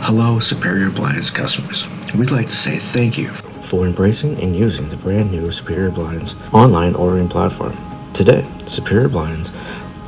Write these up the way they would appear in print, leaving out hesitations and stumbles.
Hello, Superior Blinds customers. We'd like to say thank you for embracing and using the brand new Superior Blinds online ordering platform. Today, Superior Blinds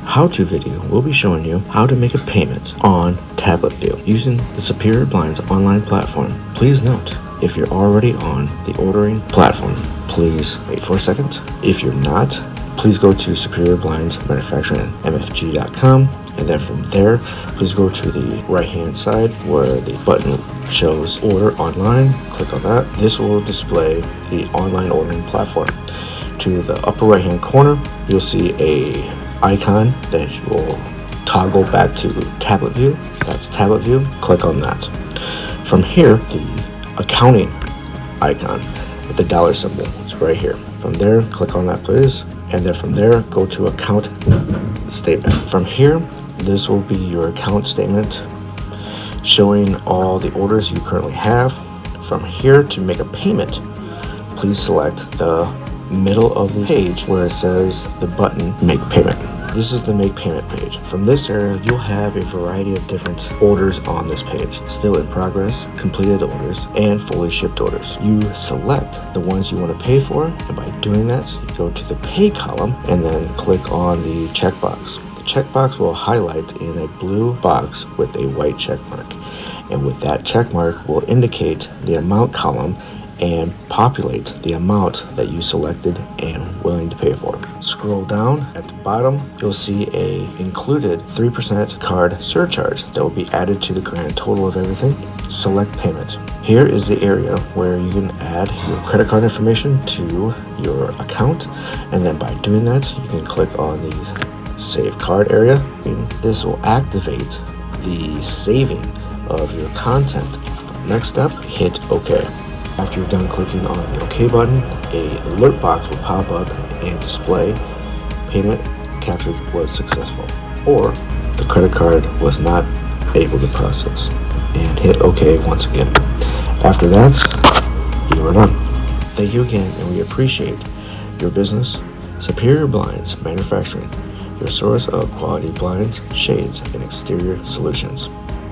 how-to video will be showing you how to make a payment on Tablet View using the Superior Blinds online platform. Please note, if you're already on the ordering platform, please wait for a second. If you're not, please go to Superior Blinds Manufacturing MFG.com, and then from there, please go to the right-hand side where the button shows Order Online. Click on that. This will display the online ordering platform. To the upper right-hand corner, you'll see a icon that will toggle back to Tablet View. That's Tablet View. Click on that. From here, the accounting icon with the dollar symbol is right here. From there, click on that, please. And then from there, go to account statement. From here, this will be your account statement showing all the orders you currently have. From here, to make a payment, please select the middle of the page where it says the button Make Payment. This is the Make Payment page. From this area, you'll have a variety of different orders on this page. Still in progress, completed orders, and fully shipped orders. You select the ones you want to pay for, and by doing that, you go to the Pay column and then click on the checkbox. The checkbox will highlight in a blue box with a white check mark. And with that check mark will indicate the amount column and populate the amount that you selected and willing to pay for. Scroll down at the bottom, you'll see a included 3% card surcharge that will be added to the grand total of everything. Select payment. Here is the area where you can add your credit card information to your account, and then by doing that, you can click on the Save Card area. This will activate the saving of your content. Next step, hit OK. After you're done clicking on the OK button, a alert box will pop up and display payment captured was successful, or the credit card was not able to process, and hit OK once again. After that, you are done. Thank you again, and we appreciate your business. Superior Blinds Manufacturing, your source of quality blinds, shades, and exterior solutions.